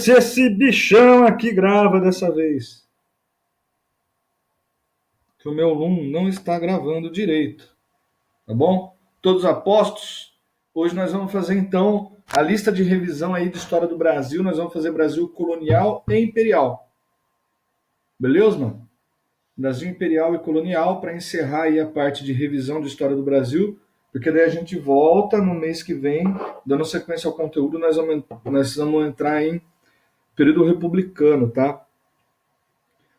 Se esse bichão aqui grava dessa vez. Que o meu Loom não está gravando direito. Tá bom? Todos apostos? Hoje nós vamos fazer então a lista de revisão aí de história do Brasil. Nós vamos fazer Brasil colonial e imperial. Beleza, mano? Brasil imperial e colonial para encerrar aí a parte de revisão de história do Brasil. Porque daí a gente volta no mês que vem, dando sequência ao conteúdo, nós vamos entrar em período republicano, tá?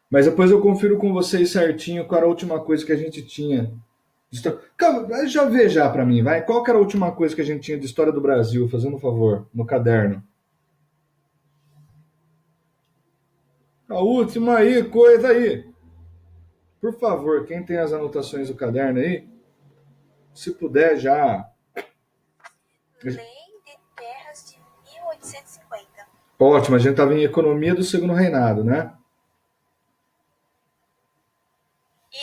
Mas depois eu confiro com vocês certinho qual era a última coisa que a gente tinha. Calma, já vê já pra mim, vai. Qual que era a última coisa que a gente tinha de história do Brasil, fazendo um favor, no caderno? A última aí, coisa aí. Por favor, quem tem as anotações do caderno aí, se puder já. Lei de Terras de 1850. Ótimo, a gente estava em economia do segundo reinado, né?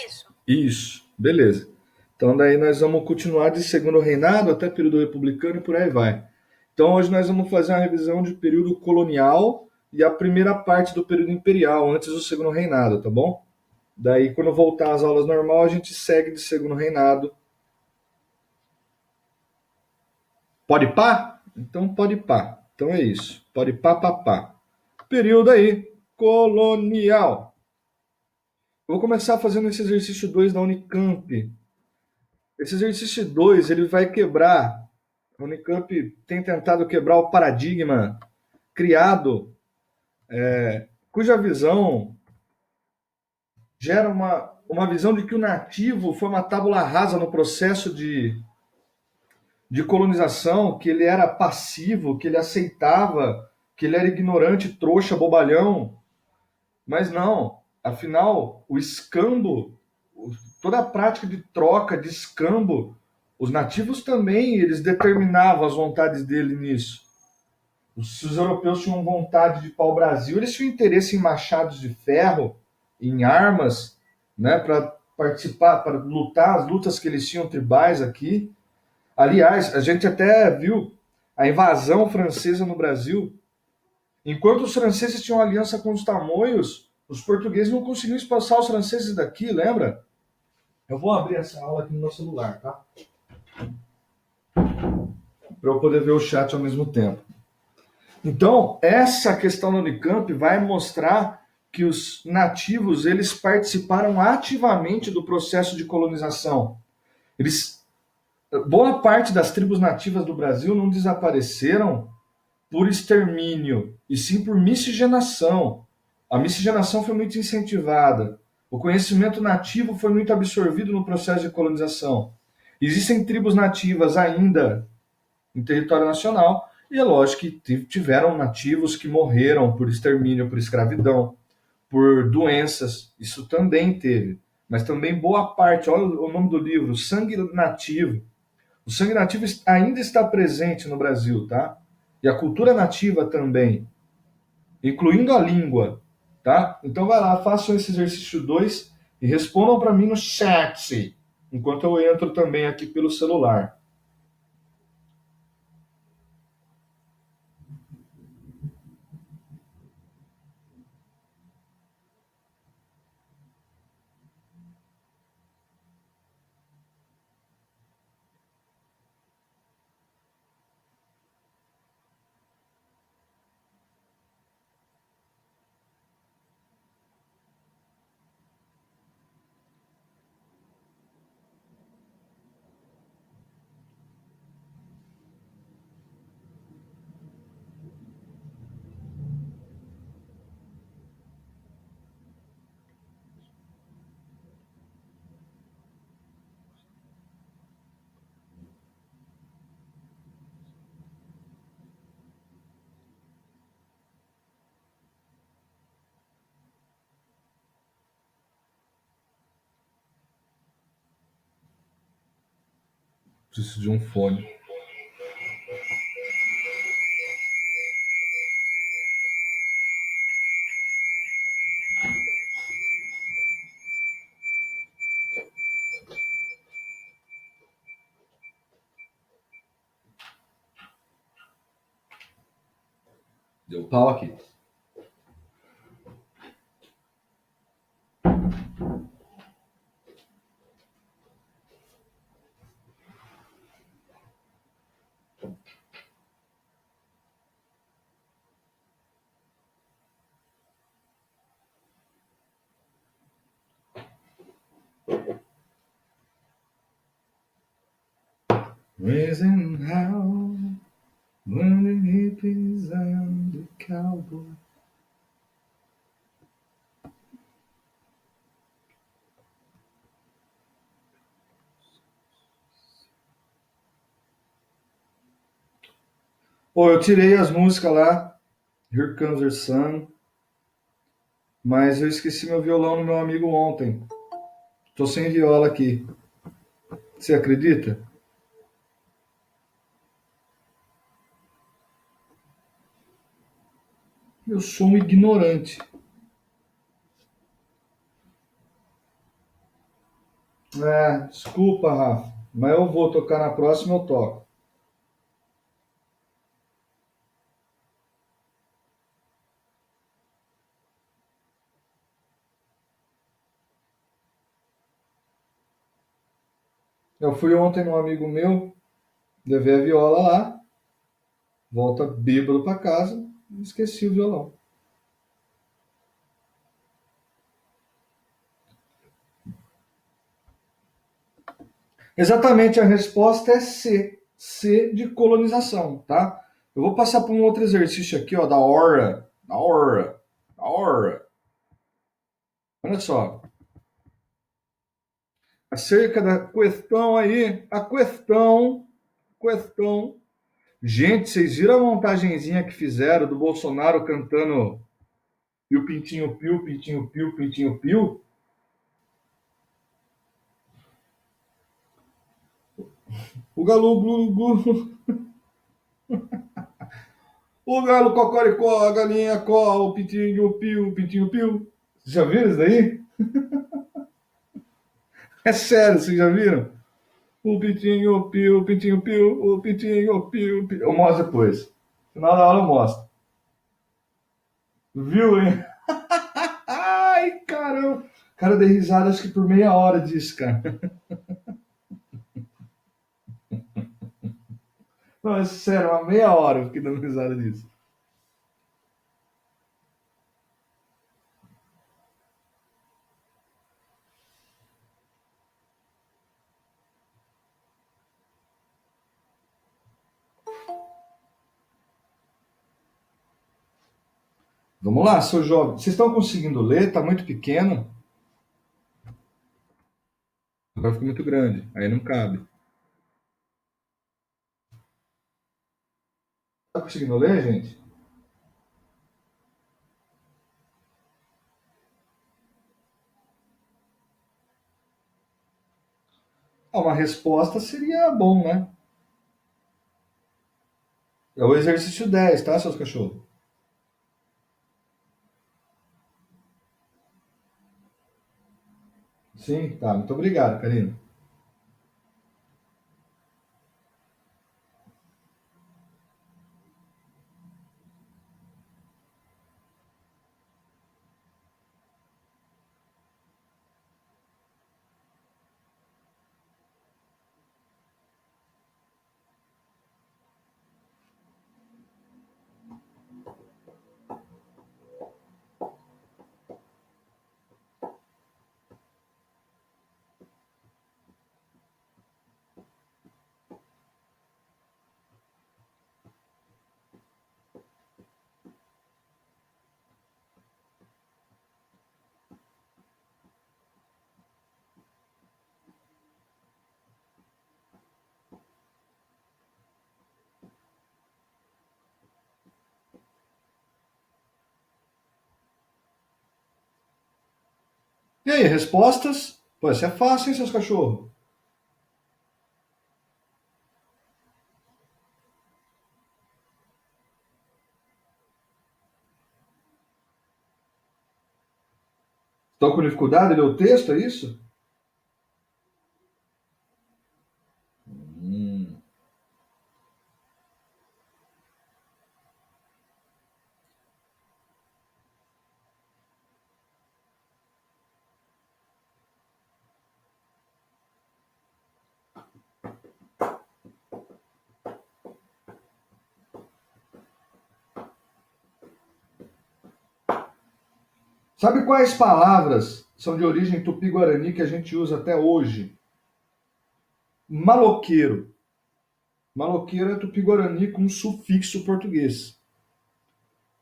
Isso. Isso, beleza. Então daí nós vamos continuar de segundo reinado até período republicano e por aí vai. Então hoje nós vamos fazer uma revisão de período colonial e a primeira parte do período imperial, antes do segundo reinado, tá bom? Daí quando voltar às aulas normal, a gente segue de segundo reinado. Pode pá? Então pode pá. Então é isso. Pode pá, pá, pá. Período aí, colonial. Eu vou começar fazendo esse exercício 2 da Unicamp. Esse exercício 2 ele vai quebrar. A Unicamp tem tentado quebrar o paradigma criado, cuja visão gera uma visão de que o nativo foi uma tábula rasa no processo de colonização, que ele era passivo, que ele aceitava, que ele era ignorante, trouxa, bobalhão. Mas não, afinal, o escambo, toda a prática de troca, de escambo, os nativos também, eles determinavam as vontades dele nisso. Se os europeus tinham vontade de pau-brasil, eles tinham interesse em machados de ferro, em armas, né, para participar, para lutar as lutas que eles tinham tribais aqui. Aliás, a gente até viu a invasão francesa no Brasil. Enquanto os franceses tinham aliança com os tamoios, os portugueses não conseguiam expulsar os franceses daqui, lembra? Eu vou abrir essa aula aqui no meu celular, tá? Para eu poder ver o chat ao mesmo tempo. Então, essa questão da Unicamp vai mostrar que os nativos eles participaram ativamente do processo de colonização. Boa parte das tribos nativas do Brasil não desapareceram por extermínio, e sim por miscigenação. A miscigenação foi muito incentivada. O conhecimento nativo foi muito absorvido no processo de colonização. Existem tribos nativas ainda em território nacional, e é lógico que tiveram nativos que morreram por extermínio, por escravidão, por doenças. Isso também teve. Mas também boa parte, olha o nome do livro, Sangue Nativo. O sangue nativo ainda está presente no Brasil, tá? E a cultura nativa também, incluindo a língua, tá? Então vai lá, façam esse exercício 2 e respondam para mim no chat, enquanto eu entro também aqui pelo celular. Preciso de um fone. Deu pau aqui. Raising how when the hippies and the cowboy. Pô, eu tirei as músicas lá, Here Comes the Sun, mas eu esqueci meu violão no meu amigo ontem. Tô sem viola aqui. Você acredita? Eu sou um ignorante. Desculpa, Rafa, mas eu vou tocar na próxima, eu toco. Eu fui ontem num amigo meu, levei a viola lá, volta bêbado pra casa, esqueci o violão. Exatamente, a resposta é C. C de colonização, tá? Eu vou passar por um outro exercício aqui, ó, da hora. Da hora. Da hora. Olha só. Acerca da questão aí, a questão. Gente, vocês viram a montagenzinha que fizeram do Bolsonaro cantando Piu Pintinho Piu, Pintinho Piu, Pintinho Piu? O galo glu glu, o galo cocoricó, a galinha có, o pintinho piu, pintinho piu. Vocês já viram isso daí? É sério, vocês já viram? O pintinho piu, pintinho piu, o pintinho piu, piu. Eu mostro depois. No final da aula eu mostro. Viu, hein? Ai, caramba. Cara, eu dei risada acho que por meia hora disso, cara. Não, é sério, uma meia hora eu fiquei dando risada disso. Vamos lá, seu jovem. Vocês estão conseguindo ler? Tá muito pequeno? Agora ficou muito grande. Aí não cabe. Tá conseguindo ler, gente? Ah, uma resposta seria bom, né? É o exercício 10, tá, seus cachorros? Sim, tá. Muito obrigado, Karina. E aí, respostas? Pô, isso é fácil, hein, seus cachorros? Estão com dificuldade de ler o texto, é isso? Hum. Sabe quais palavras são de origem tupi-guarani que a gente usa até hoje? Maloqueiro. Maloqueiro é tupi-guarani com sufixo português.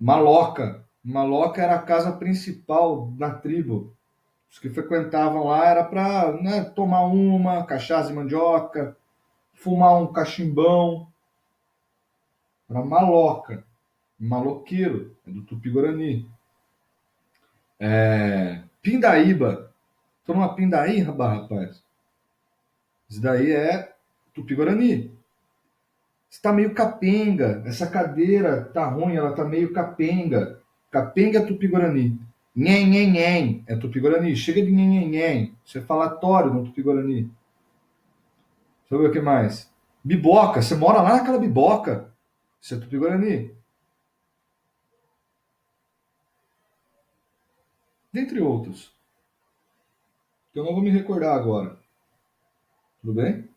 Maloca. Maloca era a casa principal na tribo. Os que frequentavam lá era para, né, tomar uma cachaça de mandioca, fumar um cachimbão. Era maloca. Maloqueiro, é do tupi-guarani. Pindaíba. Tô numa pindaíba, rapaz. Isso daí é tupi-guarani. Está meio capenga. Essa cadeira tá ruim, ela tá meio capenga. Capenga é tupi-guarani. Nhen, nhen, nhen é tupi-guarani. Chega de nhen, nhen, nhen. Isso é falatório no tupi-guarani. Deixa eu ver o que mais. Biboca. Você mora lá naquela biboca. Isso é tupi-guarani. Dentre outros. Que eu não vou me recordar agora. Tudo bem?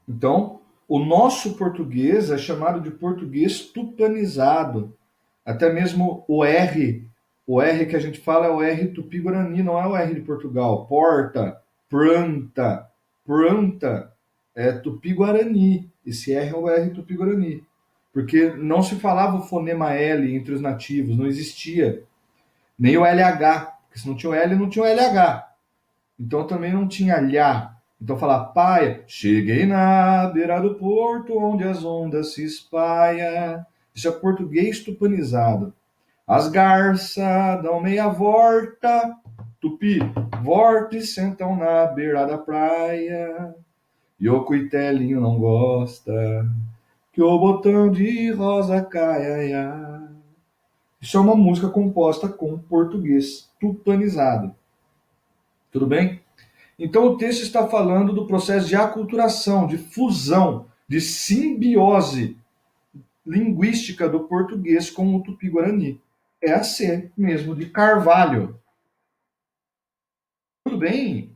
Então, o nosso português é chamado de português tupanizado. Até mesmo o R que a gente fala é o R tupi-guarani, não é o R de Portugal. Porta, planta, planta é tupi-guarani. Esse R é o R tupi-guarani. Porque não se falava o fonema L entre os nativos, não existia. Nem o LH, porque se não tinha o L, não tinha o LH. Então também não tinha lhá. Então falar paia, cheguei na beira do porto onde as ondas se espalham. Isso é português tupanizado. As garças dão meia volta, tupi, volta e sentam na beira da praia. E o cuitelinho não gosta que o botão de rosa caia. Isso é uma música composta com português tupanizado. Tudo bem? Então o texto está falando do processo de aculturação, de fusão, de simbiose linguística do português com o tupi-guarani. É a C mesmo, de Carvalho. Tudo bem?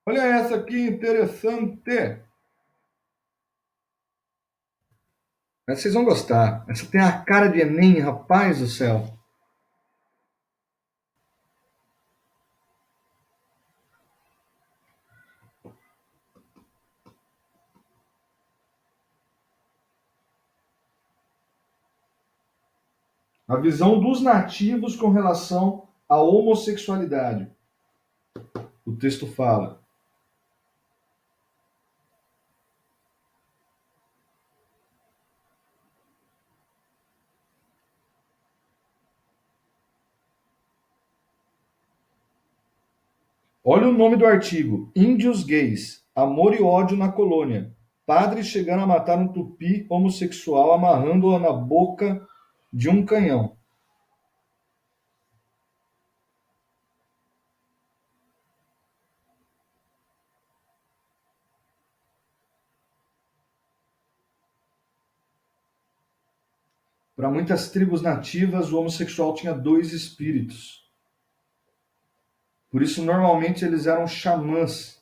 Olha essa aqui interessante. Essa vocês vão gostar. Essa tem a cara de Enem, rapaz do céu. A visão dos nativos com relação à homossexualidade. O texto fala: olha o nome do artigo: Índios gays, amor e ódio na colônia. Padres chegando a matar um tupi homossexual amarrando-o na boca de um canhão. Para muitas tribos nativas, o homossexual tinha dois espíritos. Por isso, normalmente, eles eram xamãs.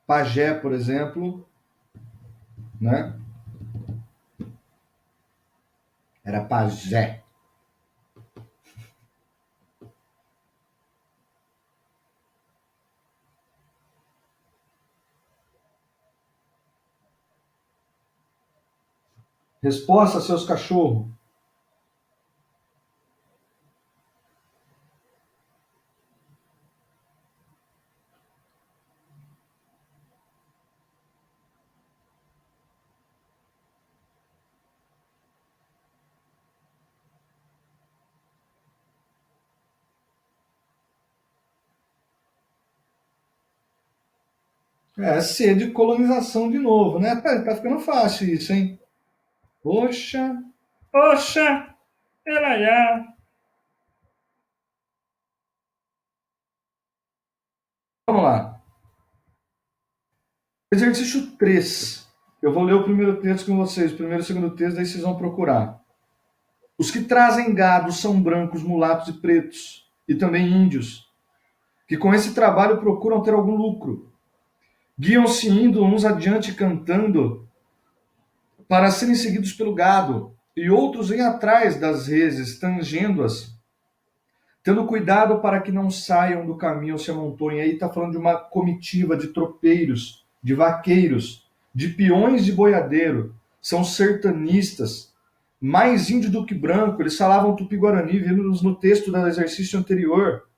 Pajé, por exemplo, né? Era pajé. Resposta, seus cachorros. É, sede de colonização de novo, né? Tá ficando fácil isso, hein? Poxa, poxa, já. Vamos lá. Exercício 3. Eu vou ler o primeiro texto com vocês, o primeiro e o segundo texto, daí vocês vão procurar. Os que trazem gado são brancos, mulatos e pretos, e também índios, que com esse trabalho procuram ter algum lucro. Guiam-se indo uns adiante cantando para serem seguidos pelo gado, e outros vêm atrás das reses, tangendo-as, tendo cuidado para que não saiam do caminho ou se amontoem. Aí está falando de uma comitiva de tropeiros, de vaqueiros, de peões de boiadeiro. São sertanistas, mais índio do que branco. Eles falavam tupi-guarani, vimos no texto do exercício anterior.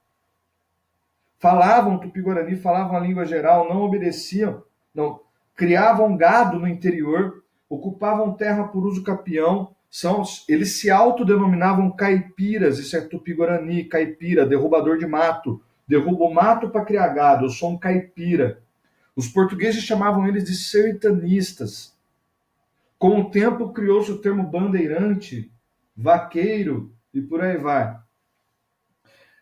Falavam tupi-guarani, falavam a língua geral, não obedeciam, não criavam gado no interior, ocupavam terra por uso capião, eles se autodenominavam caipiras, isso é tupi-guarani, caipira, derrubador de mato, derrubo o mato para criar gado, eu sou um caipira. Os portugueses chamavam eles de sertanistas. Com o tempo criou-se o termo bandeirante, vaqueiro e por aí vai.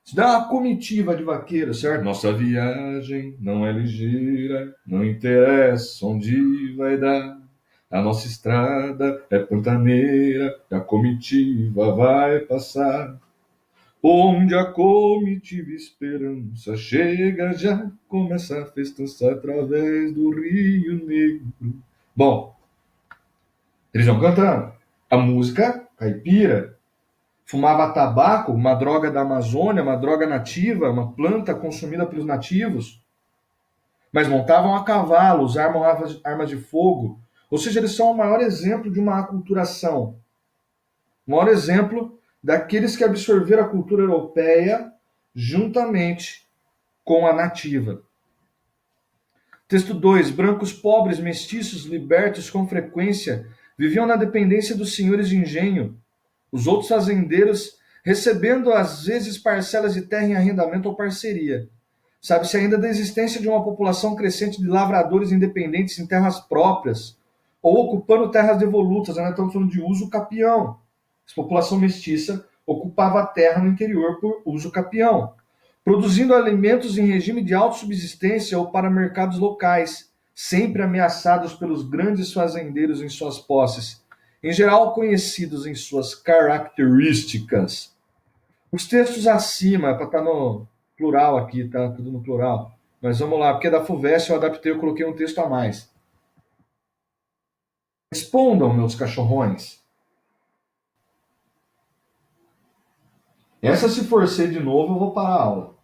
Isso dá uma comitiva de vaqueiros, certo? Nossa viagem não é ligeira, não interessa onde vai dar. A nossa estrada é pantaneira, e a comitiva vai passar. Onde a comitiva esperança chega, já começa a festança através do Rio Negro. Bom, eles vão cantando. A música caipira. Fumava tabaco, uma droga da Amazônia, uma droga nativa, uma planta consumida pelos nativos. Mas montavam a cavalo, usavam armas de fogo. Ou seja, eles são o maior exemplo de uma aculturação. O maior exemplo daqueles que absorveram a cultura europeia juntamente com a nativa. Texto 2. Brancos pobres, mestiços, libertos, com frequência, viviam na dependência dos senhores de engenho. Os outros fazendeiros recebendo às vezes parcelas de terra em arrendamento ou parceria. Sabe-se ainda da existência de uma população crescente de lavradores independentes em terras próprias, ou ocupando terras devolutas, ainda estamos falando de uso capião. Essa população mestiça ocupava a terra no interior por uso capião, produzindo alimentos em regime de autossubsistência ou para mercados locais, sempre ameaçados pelos grandes fazendeiros em suas posses, em geral conhecidos em suas características. Os textos acima, para estar no plural aqui, tá tudo no plural. Mas vamos lá, porque da FUVEST eu adaptei, eu coloquei um texto a mais. Respondam, meus cachorrões. Essa, se for ser de novo, eu vou parar a aula.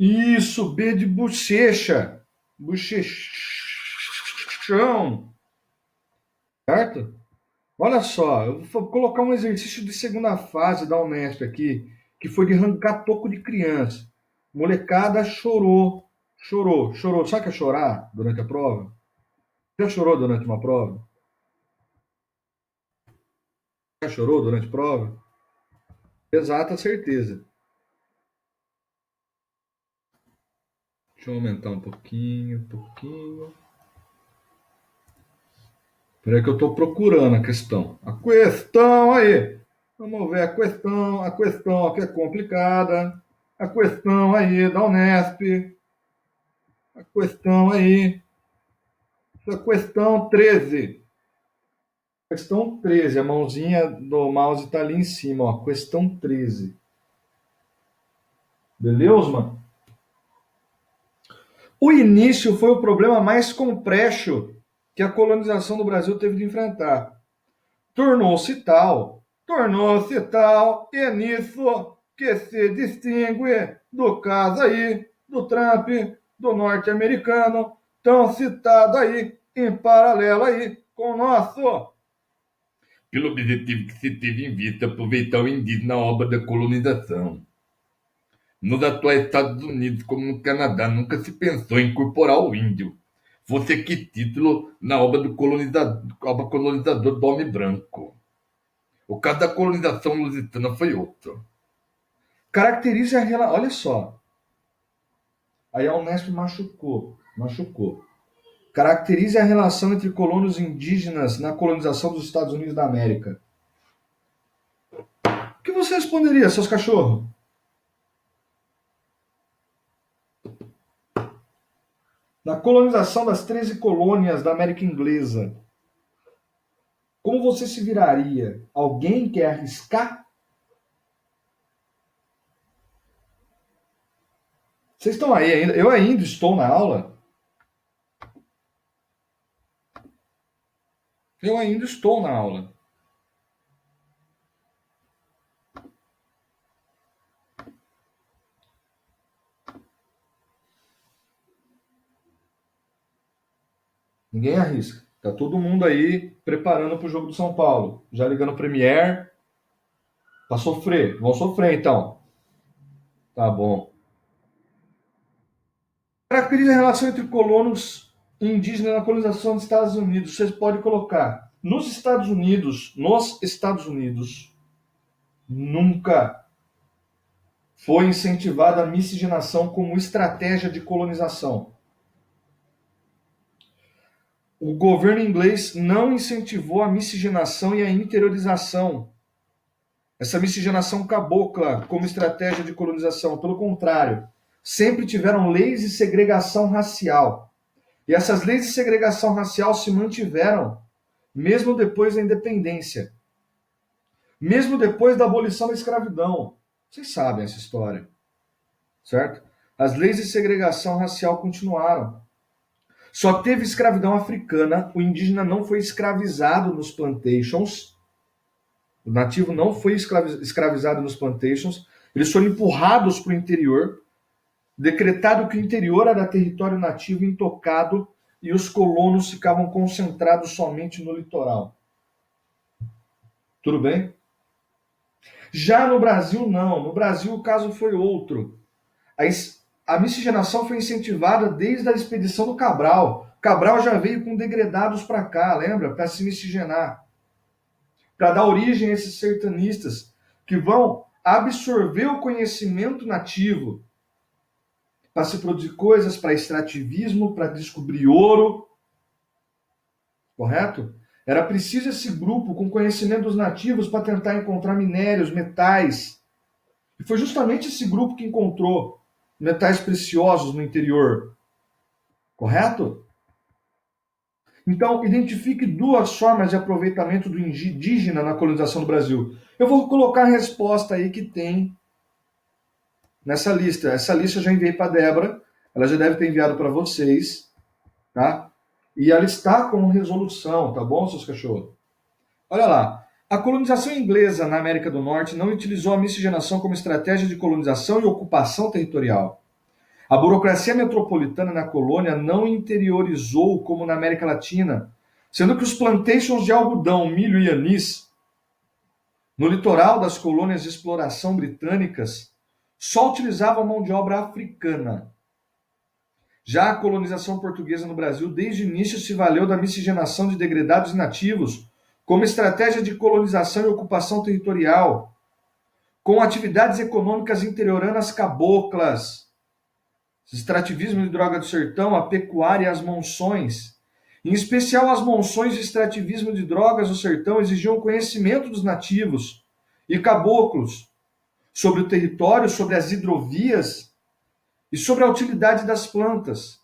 Isso, B de bochecha. Bochechão. Certo? Olha só, eu vou colocar um exercício de segunda fase da Unesp aqui, que foi de arrancar toco de criança. Molecada chorou, chorou, chorou. Sabe o que é chorar durante a prova? Já chorou durante uma prova? Já chorou durante a prova? Exata certeza. Deixa eu aumentar um pouquinho, um pouquinho. Espera aí que eu estou procurando a questão. A questão aí. Vamos ver a questão aqui é complicada. A questão aí da Unesp. A questão aí. Essa questão 13. Questão 13. A mãozinha do mouse está ali em cima, ó. Questão 13. Beleza, mano? O início foi o problema mais complexo que a colonização do Brasil teve de enfrentar. Tornou-se tal, e é nisso que se distingue do caso aí, do Trump, do norte-americano, tão citado aí, em paralelo aí com o nosso. Pelo objetivo que se teve em vista aproveitar o indígena na obra da colonização. Nos atuais Estados Unidos, como no Canadá, nunca se pensou em incorporar o índio. Fosse que título na obra do colonizador do homem branco. O caso da colonização lusitana foi outro. Caracteriza a relação. Olha só. Aí a Unesp machucou. Caracteriza a relação entre colonos indígenas na colonização dos Estados Unidos da América. O que você responderia, seus cachorros? Na colonização das 13 colônias da América Inglesa, como você se viraria? Alguém quer arriscar? Vocês estão aí ainda? Eu ainda estou na aula? Eu ainda estou na aula. Ninguém arrisca. Tá todo mundo aí preparando para o jogo do São Paulo. Já ligando o Premier. Para sofrer. Vão sofrer então. Tá bom. Caracteriza a relação entre colonos e indígenas na colonização dos Estados Unidos. Vocês podem colocar. Nos Estados Unidos, nunca foi incentivada a miscigenação como estratégia de colonização. O governo inglês não incentivou a miscigenação e a interiorização. Essa miscigenação cabocla como estratégia de colonização. Pelo contrário, sempre tiveram leis de segregação racial. E essas leis de segregação racial se mantiveram mesmo depois da independência. Mesmo depois da abolição da escravidão. Vocês sabem essa história, certo? As leis de segregação racial continuaram. Só teve escravidão africana, o indígena não foi escravizado nos plantations, o nativo não foi escravizado nos plantations, eles foram empurrados para o interior, decretado que o interior era território nativo intocado e os colonos ficavam concentrados somente no litoral. Tudo bem? Já no Brasil, não. No Brasil, o caso foi outro. A miscigenação foi incentivada desde a expedição do Cabral. Cabral já veio com degredados para cá, lembra? Para se miscigenar. Para dar origem a esses sertanistas que vão absorver o conhecimento nativo para se produzir coisas para extrativismo, para descobrir ouro. Correto? Era preciso esse grupo com conhecimento dos nativos para tentar encontrar minérios, metais. E foi justamente esse grupo que encontrou metais preciosos no interior. Correto? Então, identifique duas formas de aproveitamento do indígena na colonização do Brasil. Eu vou colocar a resposta aí que tem nessa lista. Essa lista eu já enviei para a Débora, ela já deve ter enviado para vocês, tá? E ela está com resolução, tá bom, seus cachorros? Olha lá. A colonização inglesa na América do Norte não utilizou a miscigenação como estratégia de colonização e ocupação territorial. A burocracia metropolitana na colônia não interiorizou como na América Latina, sendo que os plantations de algodão, milho e anis no litoral das colônias de exploração britânicas só utilizavam mão de obra africana. Já a colonização portuguesa no Brasil, desde o início, se valeu da miscigenação de degredados e nativos como estratégia de colonização e ocupação territorial, com atividades econômicas interioranas caboclas, extrativismo de droga do sertão, a pecuária e as monções. Em especial, as monções de extrativismo de drogas do sertão exigiam conhecimento dos nativos e caboclos sobre o território, sobre as hidrovias e sobre a utilidade das plantas.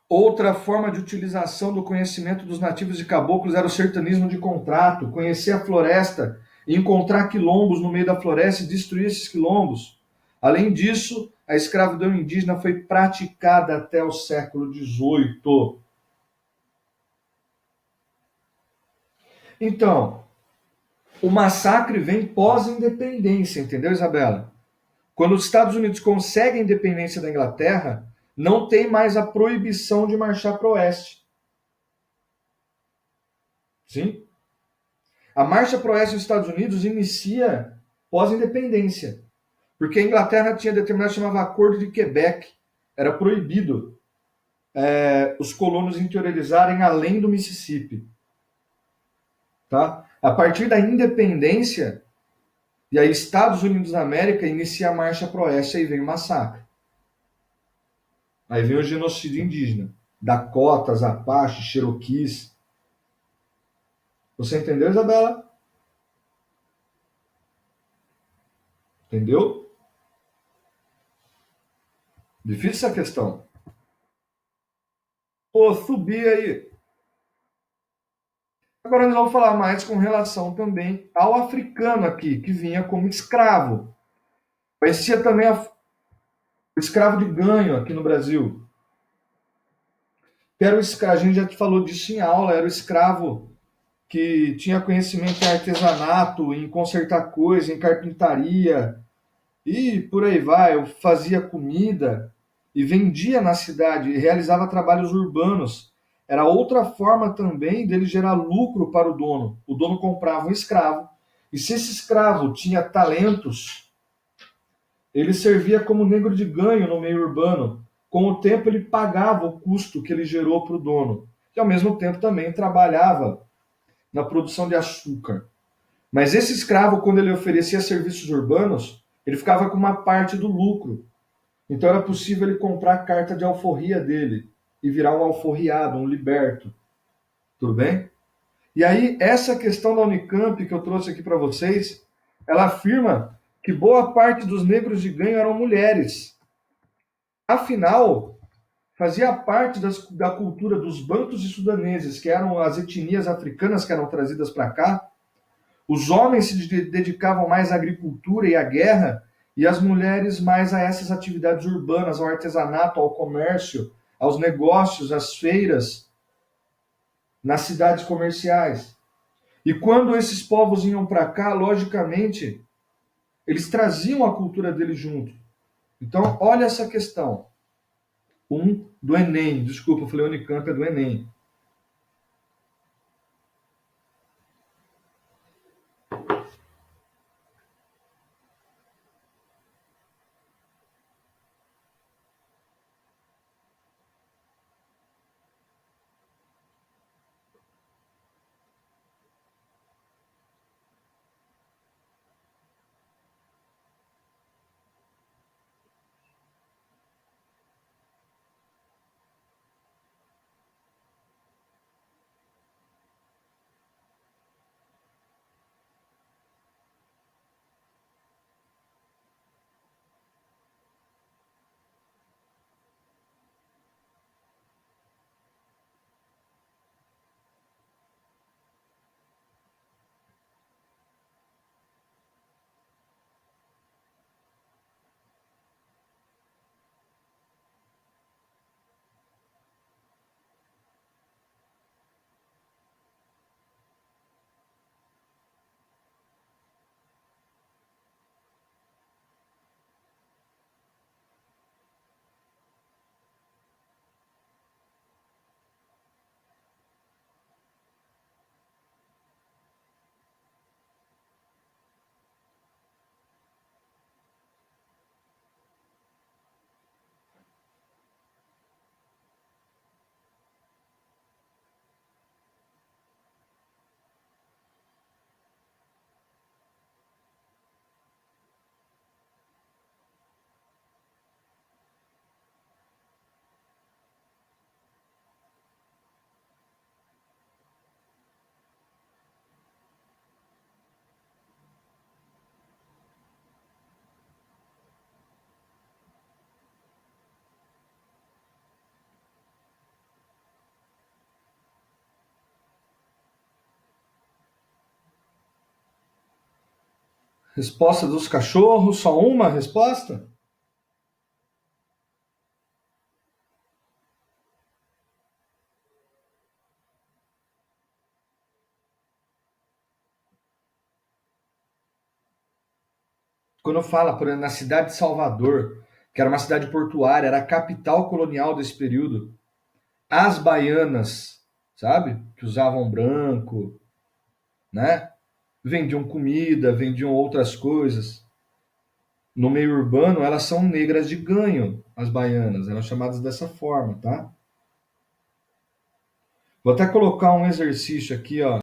Outra forma de utilização do conhecimento dos nativos e caboclos era o sertanismo de contrato, conhecer a floresta e encontrar quilombos no meio da floresta e destruir esses quilombos. Além disso, a escravidão indígena foi praticada até o século XVIII. Então, o massacre vem pós-independência, entendeu, Isabela? Quando os Estados Unidos conseguem a independência da Inglaterra, não tem mais a proibição de marchar para o oeste. Sim? A marcha para o oeste dos Estados Unidos inicia pós-independência, porque a Inglaterra tinha determinado, chamava Acordo de Quebec. Era proibido os colonos interiorizarem além do Mississippi. Tá? A partir da independência, e aí Estados Unidos da América inicia a marcha para o oeste, aí vem o massacre. Aí vem o genocídio indígena. Dakotas, Apaches, Cherokees. Você entendeu, Isabela? Entendeu? Difícil essa questão. Pô, subir aí. Agora nós vamos falar mais com relação também ao africano aqui, que vinha como escravo. Conhecia também o escravo de ganho aqui no Brasil. Que era o escravo, a gente já falou disso em aula, era o escravo que tinha conhecimento em artesanato, em consertar coisa, em carpintaria, e por aí vai, fazia comida e vendia na cidade, e realizava trabalhos urbanos. Era outra forma também dele gerar lucro para o dono. O dono comprava um escravo, e se esse escravo tinha talentos, ele servia como negro de ganho no meio urbano. Com o tempo, ele pagava o custo que ele gerou para o dono, e ao mesmo tempo também trabalhava na produção de açúcar. Mas esse escravo, quando ele oferecia serviços urbanos, ele ficava com uma parte do lucro. Então era possível ele comprar a carta de alforria dele e virar um alforriado, um liberto. Tudo bem? E aí, essa questão da Unicamp que eu trouxe aqui para vocês, ela afirma que boa parte dos negros de ganho eram mulheres. Afinal, fazia parte da cultura dos bantus e sudaneses, que eram as etnias africanas que eram trazidas para cá. Os homens se dedicavam mais à agricultura e à guerra, e as mulheres mais a essas atividades urbanas, ao artesanato, ao comércio, aos negócios, às feiras, nas cidades comerciais. E quando esses povos iam para cá, logicamente, eles traziam a cultura deles junto. Então, olha essa questão. Do Enem, desculpa, eu falei Unicamp, é do Enem. Resposta dos cachorros, só uma resposta? Quando fala, por exemplo, na cidade de Salvador, que era uma cidade portuária, era a capital colonial desse período, as baianas, sabe? Que usavam branco, né? Vendiam comida, vendiam outras coisas. No meio urbano, elas são negras de ganho, as baianas, eram chamadas dessa forma, tá? Vou até colocar um exercício aqui, ó.